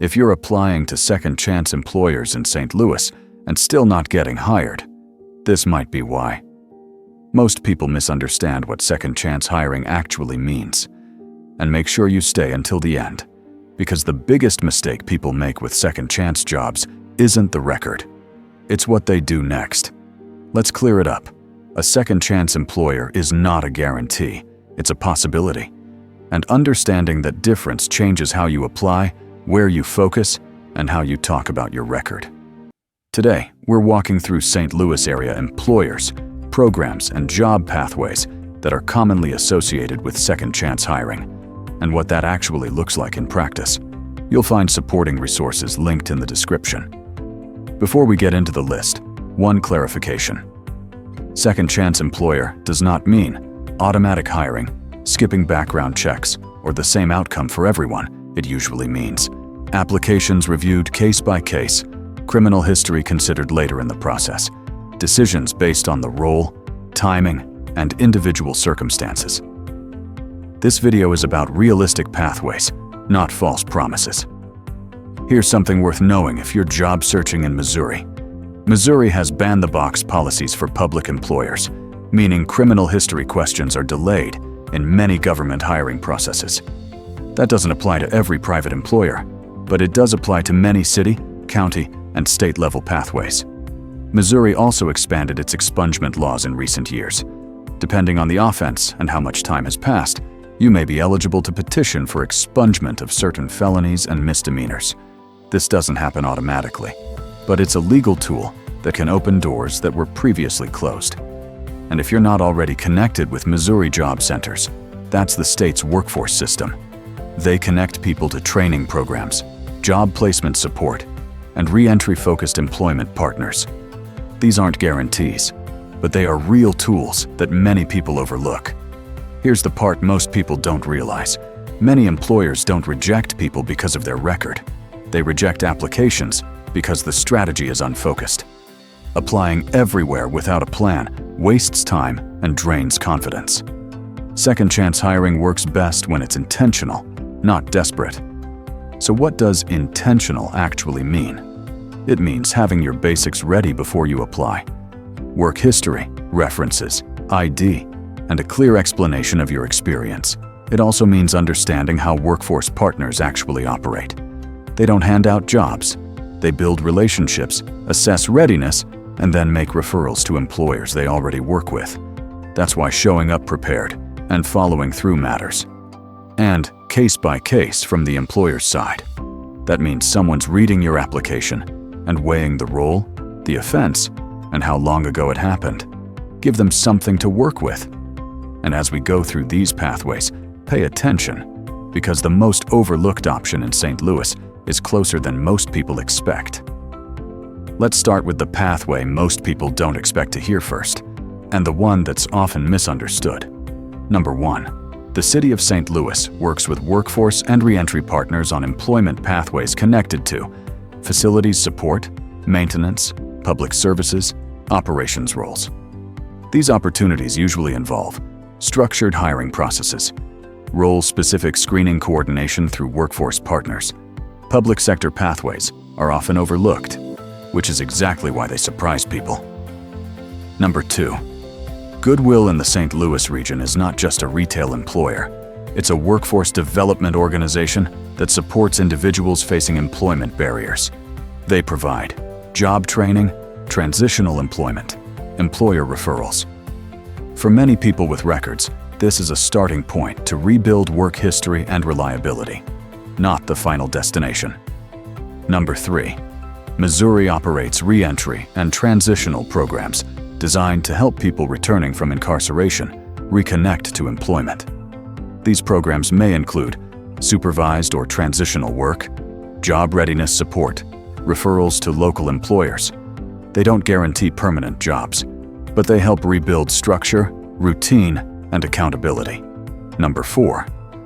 If you're applying to second-chance employers in St. Louis and still not getting hired, this might be why. Most people misunderstand what second-chance hiring actually means. And make sure you stay until the end, because the biggest mistake people make with second-chance jobs isn't the record. It's what they do next. Let's clear it up. A second-chance employer is not a guarantee. It's a possibility. And understanding that difference changes how you apply, where you focus, and how you talk about your record. Today, we're walking through St. Louis area employers, programs, and job pathways that are commonly associated with second-chance hiring, and what that actually looks like in practice. You'll find supporting resources linked in the description. Before we get into the list, one clarification. Second-chance employer does not mean automatic hiring, skipping background checks, or the same outcome for everyone. It usually means applications reviewed case by case, criminal history considered later in the process, decisions based on the role, timing, and individual circumstances. This video is about realistic pathways, not false promises. Here's something worth knowing if you're job searching in Missouri. Missouri has ban-the-box policies for public employers, meaning criminal history questions are delayed in many government hiring processes. That doesn't apply to every private employer, but it does apply to many city, county, and state-level pathways. Missouri also expanded its expungement laws in recent years. Depending on the offense and how much time has passed, you may be eligible to petition for expungement of certain felonies and misdemeanors. This doesn't happen automatically, but it's a legal tool that can open doors that were previously closed. And if you're not already connected with Missouri job centers, that's the state's workforce system. They connect people to training programs, job placement support, and reentry-focused employment partners. These aren't guarantees, but they are real tools that many people overlook. Here's the part most people don't realize. Many employers don't reject people because of their record. They reject applications because the strategy is unfocused. Applying everywhere without a plan wastes time and drains confidence. Second-chance hiring works best when it's intentional, not desperate. So what does intentional actually mean? It means having your basics ready before you apply. Work history, references, ID, and a clear explanation of your experience. It also means understanding how workforce partners actually operate. They don't hand out jobs. They build relationships, assess readiness, and then make referrals to employers they already work with. That's why showing up prepared and following through matters. And case by case from the employer's side. That means someone's reading your application and weighing the role, the offense, and how long ago it happened. Give them something to work with. And as we go through these pathways, pay attention, because the most overlooked option in St. Louis is closer than most people expect. Let's start with the pathway most people don't expect to hear first, and the one that's often misunderstood. Number 1. The City of St. Louis works with workforce and reentry partners on employment pathways connected to facilities support, maintenance, public services, operations roles. These opportunities usually involve structured hiring processes, role-specific screening coordination through workforce partners. Public sector pathways are often overlooked, which is exactly why they surprise people. Number 2. Goodwill in the St. Louis region is not just a retail employer. It's a workforce development organization that supports individuals facing employment barriers. They provide job training, transitional employment, employer referrals. For many people with records, this is a starting point to rebuild work history and reliability, not the final destination. Number 3. Missouri operates reentry and transitional programs designed to help people returning from incarceration reconnect to employment. These programs may include supervised or transitional work, job readiness support, referrals to local employers. They don't guarantee permanent jobs, but they help rebuild structure, routine, and accountability. Number 4.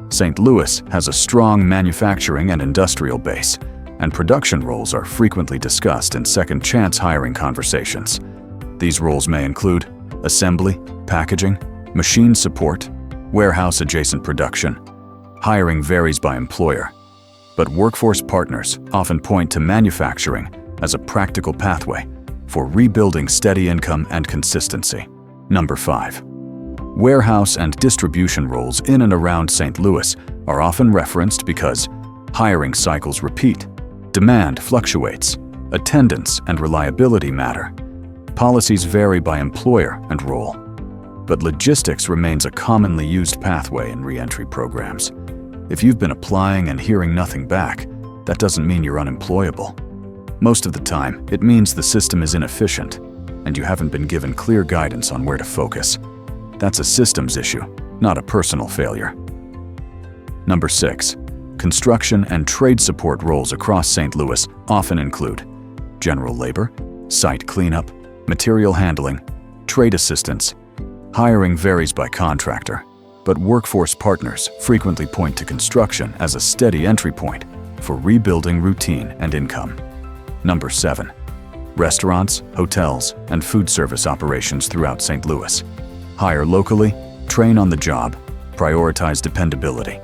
St. Louis has a strong manufacturing and industrial base, and production roles are frequently discussed in second-chance hiring conversations. These roles may include assembly, packaging, machine support, warehouse-adjacent production. Hiring varies by employer, but workforce partners often point to manufacturing as a practical pathway for rebuilding steady income and consistency. Number 5. Warehouse and distribution roles in and around St. Louis are often referenced because hiring cycles repeat, demand fluctuates, attendance and reliability matter. Policies vary by employer and role, but logistics remains a commonly used pathway in reentry programs. If you've been applying and hearing nothing back, that doesn't mean you're unemployable. Most of the time, it means the system is inefficient and you haven't been given clear guidance on where to focus. That's a systems issue, not a personal failure. Number 6. Construction and trade support roles across St. Louis often include general labor, site cleanup, material handling, trade assistance. Hiring varies by contractor, but workforce partners frequently point to construction as a steady entry point for rebuilding routine and income. Number 7. Restaurants, hotels, and food service operations throughout St. Louis. Hire locally, train on the job, prioritize dependability.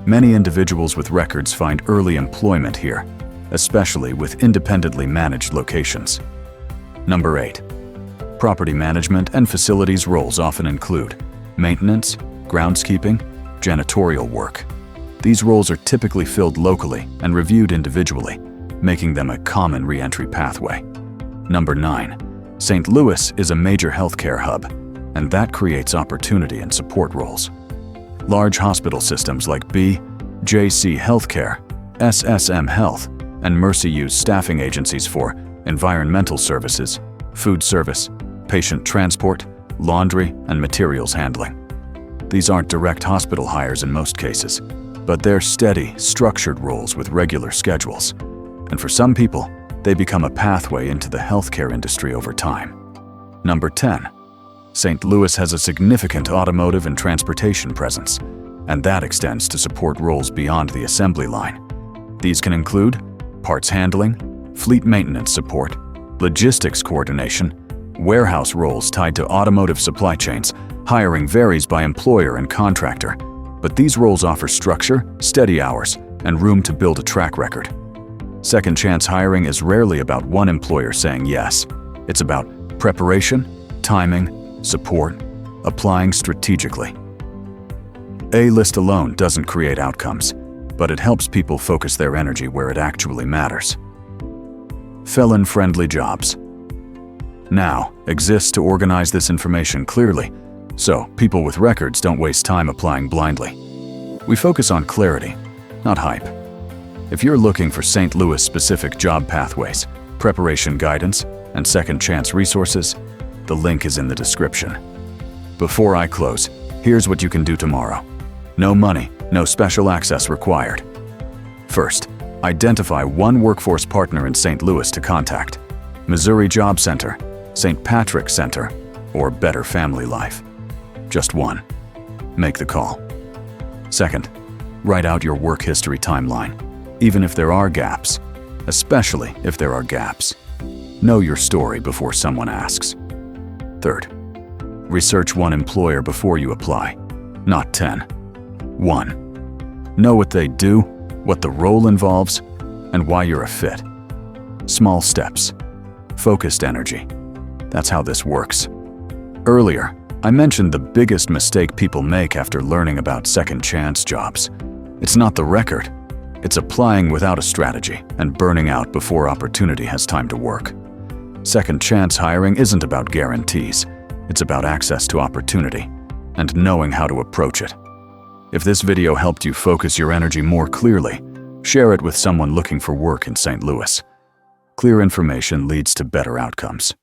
Many individuals with records find early employment here, especially with independently managed locations. Number 8. Property management and facilities roles often include maintenance, groundskeeping, janitorial work. These roles are typically filled locally and reviewed individually, making them a common reentry pathway. Number 9. St. Louis is a major healthcare hub, and that creates opportunity and support roles. Large hospital systems like BJC Healthcare, SSM Health, and Mercy use staffing agencies for environmental services, food service, patient transport, laundry, and materials handling. These aren't direct hospital hires in most cases, but they're steady, structured roles with regular schedules. And for some people, they become a pathway into the healthcare industry over time. Number 10. St. Louis has a significant automotive and transportation presence, and that extends to support roles beyond the assembly line. These can include parts handling, fleet maintenance support, logistics coordination, warehouse roles tied to automotive supply chains. Hiring varies by employer and contractor, but these roles offer structure, steady hours, and room to build a track record. Second chance hiring is rarely about one employer saying yes. It's about preparation, timing, support, applying strategically. A list alone doesn't create outcomes, but it helps people focus their energy where it actually matters. Felon-friendly jobs now exists to organize this information clearly, so people with records don't waste time applying blindly. We focus on clarity, not hype. If you're looking for St. Louis-specific job pathways, preparation guidance, and second chance resources, the link is in the description. Before I close, here's what you can do tomorrow. No money, no special access required. First, identify one workforce partner in St. Louis to contact: Missouri Job Center, St. Patrick's Center, or Better Family Life. Just one. Make the call. Second, write out your work history timeline, even if there are gaps, especially if there are gaps. Know your story before someone asks. Third, research one employer before you apply, not 10. 1. Know what they do, what the role involves, and why you're a fit. Small steps. Focused energy. That's how this works. Earlier, I mentioned the biggest mistake people make after learning about second chance jobs. It's not the record. It's applying without a strategy and burning out before opportunity has time to work. Second chance hiring isn't about guarantees. It's about access to opportunity and knowing how to approach it. If this video helped you focus your energy more clearly, share it with someone looking for work in St. Louis. Clear information leads to better outcomes.